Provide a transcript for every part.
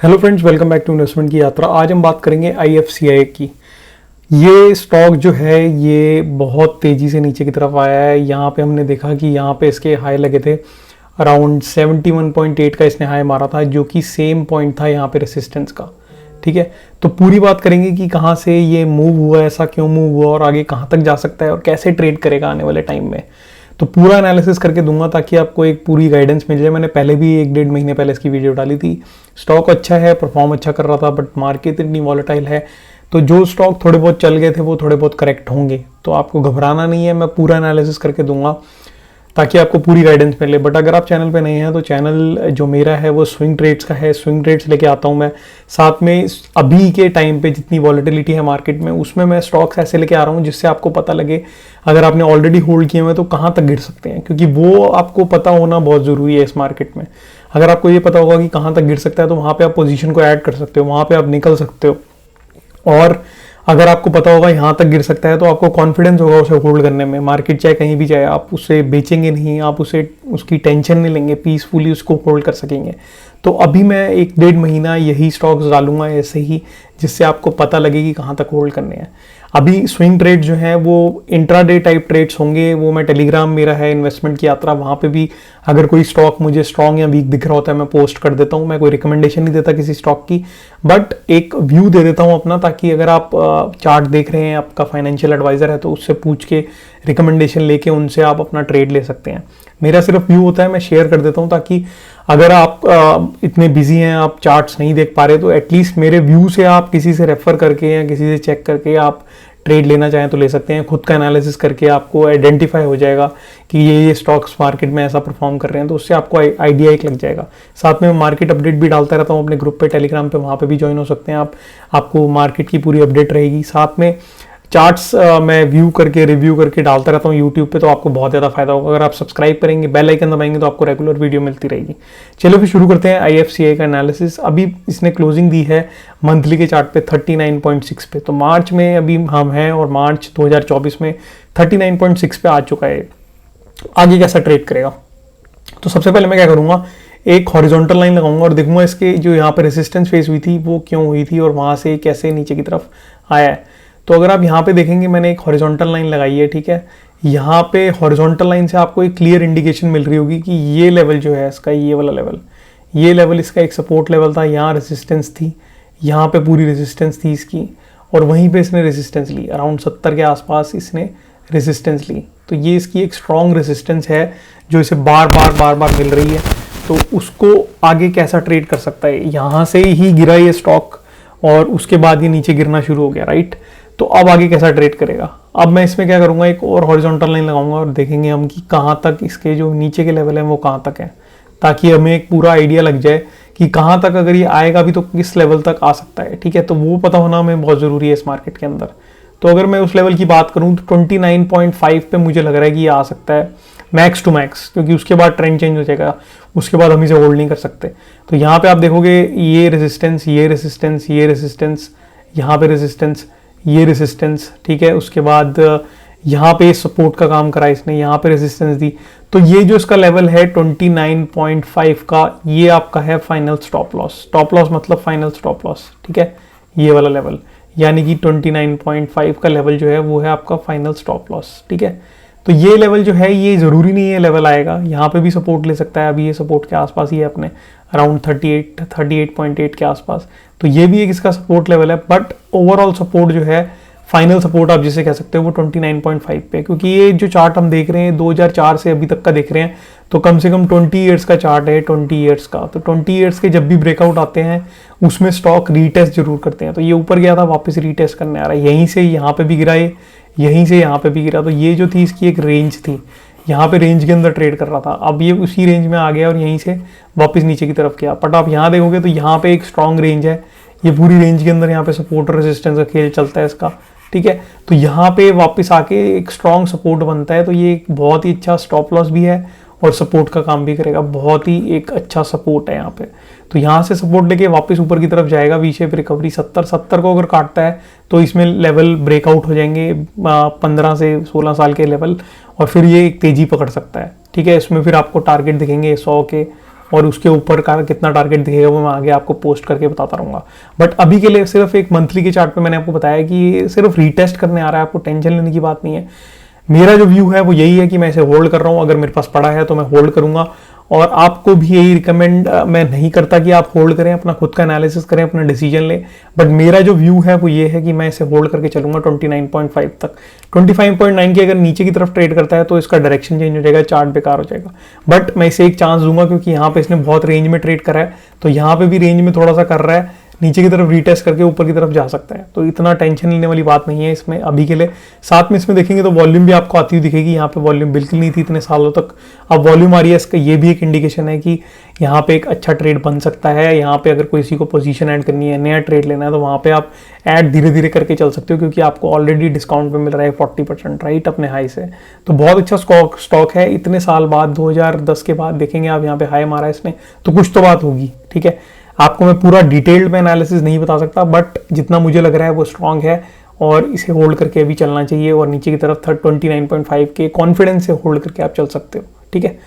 Hello friends, welcome back to investment की यात्रा। आज हम बात करेंगे IFCI की। ये स्टॉक जो है ये बहुत तेज़ी से नीचे की तरफ आया है। यहाँ पे हमने देखा कि यहाँ पे इसके हाई लगे थे अराउंड 71.8 का इसने हाई मारा था, जो कि सेम पॉइंट था यहाँ पे रेसिस्टेंस का। ठीक है, तो पूरी बात करेंगे कि कहाँ से ये मूव हुआ, ऐसा क्यों मूव हुआ और आगे कहाँ तक जा सकता है और कैसे ट्रेड करेगा आने वाले टाइम में। तो पूरा एनालिसिस करके दूंगा ताकि आपको एक पूरी गाइडेंस मिल जाए। मैंने पहले भी 1-1.5 महीने पहले इसकी वीडियो डाली थी। स्टॉक अच्छा है, परफॉर्म अच्छा कर रहा था, बट मार्केट इतनी वॉलेटाइल है तो जो स्टॉक थोड़े बहुत चल गए थे वो थोड़े बहुत करेक्ट होंगे। तो आपको घबराना नहीं है, मैं पूरा एनालिसिस करके दूंगा ताकि आपको पूरी गाइडेंस मिले। बट अगर आप चैनल पे नए हैं तो चैनल जो मेरा है वो स्विंग ट्रेड्स का है। स्विंग ट्रेड्स लेके आता हूँ मैं, साथ में अभी के टाइम पे जितनी वॉलेटिलिटी है मार्केट में उसमें मैं स्टॉक्स ऐसे लेके आ रहा हूँ जिससे आपको पता लगे अगर आपने ऑलरेडी होल्ड किए हुए तो कहाँ तक गिर सकते हैं, क्योंकि वो आपको पता होना बहुत ज़रूरी है इस मार्केट में। अगर आपको ये पता होगा कि कहाँ तक गिर सकता है तो वहाँ पर आप पोजिशन को ऐड कर सकते हो, वहाँ पर आप निकल सकते हो। और अगर आपको पता होगा यहाँ तक गिर सकता है तो आपको कॉन्फिडेंस होगा उसे होल्ड करने में। मार्केट चाहे कहीं भी जाए, आप उसे बेचेंगे नहीं, आप उसे उसकी टेंशन नहीं लेंगे, पीसफुली उसको होल्ड कर सकेंगे। तो अभी मैं 1-1.5 महीना यही स्टॉक्स डालूंगा ऐसे ही, जिससे आपको पता लगे कि कहाँ तक होल्ड करने हैं। अभी स्विंग ट्रेड जो है वो इंट्राडे टाइप ट्रेड्स होंगे। वो मैं टेलीग्राम मेरा है इन्वेस्टमेंट की यात्रा, वहाँ पे भी अगर कोई स्टॉक मुझे स्ट्रॉन्ग या वीक दिख रहा होता है मैं पोस्ट कर देता हूँ। मैं कोई रिकमेंडेशन नहीं देता किसी स्टॉक की, बट एक व्यू दे देता हूँ अपना, ताकि अगर आप चार्ट देख रहे हैं, आपका फाइनेंशियल एडवाइजर है तो उससे पूछ के रिकमेंडेशन लेके उनसे आप अपना ट्रेड ले सकते हैं। मेरा सिर्फ व्यू होता है, मैं शेयर कर देता हूँ ताकि अगर आप इतने बिजी हैं, आप चार्ट्स नहीं देख पा रहे तो एटलीस्ट मेरे व्यू से आप किसी से रेफर करके या किसी से चेक करके आप ट्रेड लेना चाहें तो ले सकते हैं। खुद का एनालिसिस करके आपको आइडेंटिफाई हो जाएगा कि ये स्टॉक्स मार्केट में ऐसा परफॉर्म कर रहे हैं, तो उससे आपको आइडिया एक लग जाएगा। साथ में मार्केट अपडेट भी डालता रहता हूँ अपने ग्रुप पे टेलीग्राम पे, वहाँ पे भी ज्वाइन हो सकते हैं आप। आपको मार्केट की पूरी अपडेट रहेगी। साथ में चार्ट्स मैं व्यू करके रिव्यू करके डालता रहता हूँ यूट्यूब पे, तो आपको बहुत ज़्यादा फायदा होगा। अगर आप सब्सक्राइब करेंगे, बेल आइकन दबाएंगे तो आपको रेगुलर वीडियो मिलती रहेगी। चलो फिर शुरू करते हैं IFCI का एनालिसिस। अभी इसने क्लोजिंग दी है मंथली के चार्ट पे 39.6 पे। तो मार्च में अभी हम हैं और मार्च 2024 में 39.6 पे आ चुका है। आगे कैसा ट्रेड करेगा, तो सबसे पहले मैं क्या करूँगा, एक हॉरिजॉन्टल लाइन लगाऊंगा और देखूंगा इसके जो यहाँ पे रेजिस्टेंस फेस हुई थी वो क्यों हुई थी और वहाँ से कैसे नीचे की तरफ आया है। तो अगर आप यहाँ पे देखेंगे मैंने एक हॉरिजॉन्टल लाइन लगाई है, ठीक है। यहाँ पे हॉरिजॉन्टल लाइन से आपको एक क्लियर इंडिकेशन मिल रही होगी कि ये लेवल जो है इसका, ये वाला लेवल, ये लेवल इसका एक सपोर्ट लेवल था। यहाँ रेजिस्टेंस थी, यहाँ पे पूरी रेजिस्टेंस थी इसकी, और वहीं पे इसने रेजिस्टेंस ली अराउंड 70 के आसपास इसने रेजिस्टेंस ली। तो ये इसकी एक स्ट्रॉन्ग रेजिस्टेंस है जो इसे बार बार मिल रही है। तो उसको आगे कैसा ट्रेड कर सकता है, यहाँ से ही गिरा ये स्टॉक और उसके बाद ये नीचे गिरना शुरू हो गया, राइट। तो अब आगे कैसा ट्रेड करेगा। अब मैं इसमें क्या करूंगा, एक और हॉरिजॉन्टल लाइन लगाऊंगा और देखेंगे हम कि कहाँ तक इसके जो नीचे के लेवल हैं वो कहाँ तक है, ताकि हमें एक पूरा आइडिया लग जाए कि कहाँ तक अगर ये आएगा भी तो किस लेवल तक आ सकता है, ठीक है। तो वो पता होना हमें बहुत ज़रूरी है इस मार्केट के अंदर। तो अगर मैं उस लेवल की बात करूँ तो 29.5 पे मुझे लग रहा है कि ये आ सकता है मैक्स टू मैक्स, क्योंकि उसके बाद ट्रेंड चेंज हो जाएगा, उसके बाद हम इसे होल्ड नहीं कर सकते। तो यहाँ पे आप देखोगे ये रेजिस्टेंस, ये रेजिस्टेंस, ये रेजिस्टेंस, यहाँ पे रेजिस्टेंस, ये रेजिस्टेंस, ठीक है। उसके बाद यहाँ पे सपोर्ट का काम करा इसने, यहाँ पे रेजिस्टेंस दी। तो ये जो इसका लेवल है 29.5 का, ये आपका है final stop loss. Stop loss मतलब फाइनल स्टॉप लॉस, ठीक है। ये वाला लेवल यानी कि 29.5 का लेवल जो है वो है आपका फाइनल स्टॉप लॉस, ठीक है। तो ये लेवल जो है ये ज़रूरी नहीं है लेवल आएगा, यहाँ पे भी सपोर्ट ले सकता है। अभी ये सपोर्ट के आसपास ही है अपने अराउंड 38.8 के आसपास। तो ये भी एक इसका सपोर्ट लेवल है, बट ओवरऑल सपोर्ट जो है, फाइनल सपोर्ट आप जिसे कह सकते हो वो 29.5 पे। क्योंकि ये जो चार्ट हम देख रहे हैं 2004 से अभी तक का देख रहे हैं, तो कम से कम 20 ईयर्स का चार्ट है, 20 ईयर्स का। तो 20 ईयर्स के जब भी ब्रेकआउट आते हैं उसमें स्टॉक रीटेस्ट जरूर करते हैं। तो ये ऊपर गया था, वापस रीटेस्ट करने आ रहा है, यहीं से यहाँ पे भी गिरा, यहीं से यहाँ पे भी गिरा। तो ये जो थी इसकी एक रेंज थी, यहाँ पे रेंज के अंदर ट्रेड कर रहा था। अब ये उसी रेंज में आ गया और यहीं से वापस नीचे की तरफ गया। बट आप यहाँ देखोगे तो यहाँ पे एक स्ट्रॉन्ग रेंज है, ये पूरी रेंज के अंदर यहाँ पे सपोर्ट और रेजिस्टेंस का खेल चलता है इसका, ठीक है। तो यहाँ पे वापस आके एक स्ट्रॉन्ग सपोर्ट बनता है। तो ये एक बहुत ही अच्छा स्टॉप लॉस भी है और सपोर्ट का काम भी करेगा, बहुत ही एक अच्छा सपोर्ट है यहाँ पे। तो यहाँ से सपोर्ट लेके वापस ऊपर की तरफ जाएगा, वी शेप रिकवरी 70 को अगर काटता है तो इसमें लेवल ब्रेकआउट हो जाएंगे 15 से 16 साल के लेवल, और फिर ये एक तेजी पकड़ सकता है, ठीक है। इसमें फिर आपको टारगेट दिखेंगे 100 के और उसके ऊपर का कितना टारगेट दिखेगा वो मैं आगे आपको पोस्ट करके बताता रहूँगा। बट अभी के लिए सिर्फ एक मंथली के चार्ट पे मैंने आपको बताया कि ये सिर्फ रीटेस्ट करने आ रहा है, आपको टेंशन लेने की बात नहीं है। मेरा जो व्यू है वो यही है कि मैं इसे होल्ड कर रहा हूँ, अगर मेरे पास पड़ा है तो मैं होल्ड करूँगा। और आपको भी यही रिकमेंड मैं नहीं करता कि आप होल्ड करें, अपना खुद का एनालिसिस करें, अपना डिसीजन लें। बट मेरा जो व्यू है वो ये है कि मैं इसे होल्ड करके चलूंगा 29.5 तक। 25.9 की अगर नीचे की तरफ ट्रेड करता है तो इसका डायरेक्शन चेंज हो जाएगा, चार्ट बेकार हो जाएगा। बट मैं इसे एक चांस दूंगा क्योंकि यहाँ पे इसने बहुत रेंज में ट्रेड करा है, तो यहाँ पे भी रेंज में थोड़ा सा कर रहा है, नीचे की तरफ रीटेस्ट करके ऊपर की तरफ जा सकता है। तो इतना टेंशन लेने वाली बात नहीं है इसमें अभी के लिए। साथ में इसमें देखेंगे तो वॉल्यूम भी आपको आती हुई दिखेगी। यहाँ पे वॉल्यूम बिल्कुल नहीं थी इतने सालों तक, अब वॉल्यूम आ रही है। इसका ये भी एक इंडिकेशन है कि यहाँ पे एक अच्छा ट्रेड बन सकता है। यहाँ पे अगर किसी को पोजीशन ऐड करनी है, नया ट्रेड लेना है, तो वहाँ पे आप ऐड धीरे धीरे करके चल सकते हो क्योंकि आपको ऑलरेडी डिस्काउंट पे मिल रहा है 40% राइट अपने हाई से। तो बहुत अच्छा स्टॉक है। इतने साल बाद 2010 के बाद देखेंगे आप यहाँ पे हाई मारा है इसने, तो कुछ तो बात होगी। ठीक है, आपको मैं पूरा डिटेल्ड में एनालिसिस नहीं बता सकता, बट जितना मुझे लग रहा है वो स्ट्रांग है और इसे होल्ड करके अभी चलना चाहिए। और नीचे की तरफ 29.5 के कॉन्फिडेंस से होल्ड करके आप चल सकते हो। ठीक है,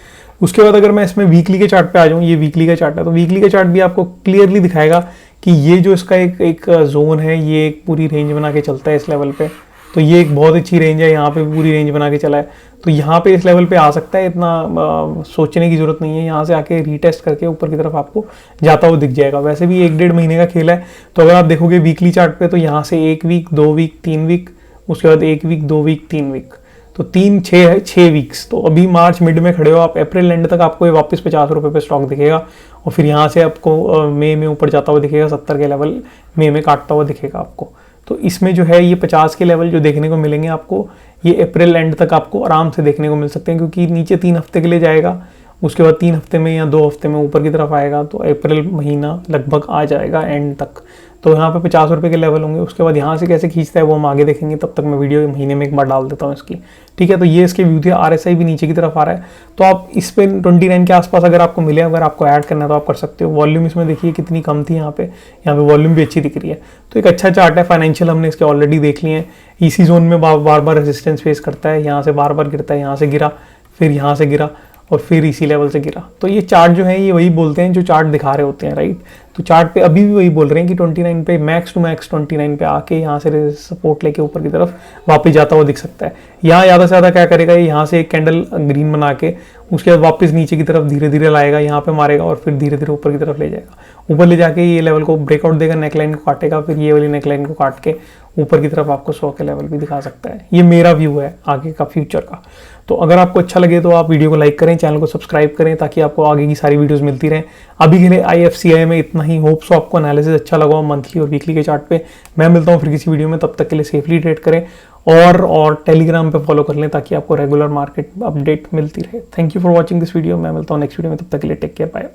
उसके बाद अगर मैं इसमें वीकली के चार्ट पे आ जाऊँ, ये वीकली का चार्ट है, तो वीकली का चार्ट भी आपको क्लियरली दिखाएगा कि ये जो इसका एक जोन है, ये एक पूरी रेंज बना के चलता है इस लेवल पे। तो ये एक बहुत अच्छी रेंज है, यहाँ पे पूरी रेंज बना के चला है। तो यहाँ पे इस लेवल पे आ सकता है, इतना सोचने की जरूरत नहीं है। यहाँ से आके रीटेस्ट करके ऊपर की तरफ आपको जाता हुआ दिख जाएगा। वैसे भी 1-1.5 महीने का खेल है, तो अगर आप देखोगे वीकली चार्ट पे तो यहाँ से 1 वीक, 2 वीक, 3 वीक, उसके बाद 1 वीक, 2 वीक, 3 वीक, तो 3-6 वीक्स। तो अभी मार्च मिड में खड़े हो आप, अप्रैल एंड तक आपको ये वापस 50 रुपये पे स्टॉक दिखेगा और फिर यहाँ से आपको मई में ऊपर जाता हुआ दिखेगा, 70 के लेवल मई में काटता हुआ दिखेगा आपको। तो इसमें जो है ये 50 के लेवल जो देखने को मिलेंगे आपको, ये अप्रैल एंड तक आपको आराम से देखने को मिल सकते हैं क्योंकि नीचे 3 हफ्ते के लिए जाएगा, उसके बाद 3 हफ्ते में या 2 हफ्ते में ऊपर की तरफ आएगा, तो अप्रैल महीना लगभग आ जाएगा एंड तक। तो यहाँ पे 50 रुपये के लेवल होंगे। उसके बाद यहाँ से कैसे खींचता है वो हम आगे देखेंगे, तब तक मैं वीडियो महीने में एक बार डाल देता हूँ इसकी। ठीक है, तो ये इसके व्यू थे। RSI भी नीचे की तरफ आ रहा है, तो आप इस पे 29 के आसपास अगर आपको मिले, अगर आपको ऐड करना है तो आप कर सकते हो। वॉल्यूम इसमें देखिए कितनी कम थी, यहाँ पे वॉल्यूम भी अच्छी दिख रही है। तो एक अच्छा चार्ट है। फाइनेंशियल हमने इसके ऑलरेडी देख लिए हैं। इसी जोन में बार बार रेजिस्टेंस फेस करता है, यहाँ से बार बार गिरता है, यहाँ से गिरा, फिर यहाँ से गिरा और फिर इसी लेवल से गिरा। तो ये चार्ट जो है ये वही बोलते हैं जो चार्ट दिखा रहे होते हैं, राइट। तो चार्ट पे अभी भी वही बोल रहे हैं कि 29 पे मैक्स टू मैक्स 29 पे आके यहाँ से सपोर्ट लेके ऊपर की तरफ वापस जाता हुआ दिख सकता है। यहाँ ज़्यादा से ज़्यादा क्या करेगा, यहाँ से एक कैंडल ग्रीन बना के उसके बाद वापस नीचे की तरफ धीरे धीरे लाएगा, यहाँ पे मारेगा और फिर धीरे धीरे ऊपर की तरफ ले जाएगा। ऊपर ले जाके ये लेवल को ब्रेकआउट देगा, नेकलाइन को काटेगा, फिर ये वाली नेकलाइन को काट के ऊपर की तरफ आपको 100 के लेवल भी दिखा सकता है। ये मेरा व्यू है आगे का फ्यूचर का। तो अगर आपको अच्छा लगे तो आप वीडियो को लाइक करें, चैनल को सब्सक्राइब करें ताकि आपको आगे की सारी वीडियोस मिलती रहें। अभी के लिए IFCI में इतना ही। होप सो आपको एनालिसिस अच्छा लगा हो मंथली और वीकली के चार्ट पे। मैं मिलता हूँ फिर किसी वीडियो में, तब तक के लिए सेफली ट्रेड करें और टेलीग्राम पे फॉलो कर लें ताकि आपको रेगुलर मार्केट अपडेट मिलती रहे। Thank you for watching this video. मैं मिलता हूँ नेक्स्ट वीडियो में, तब तक के लिए टेक केयर, बाय।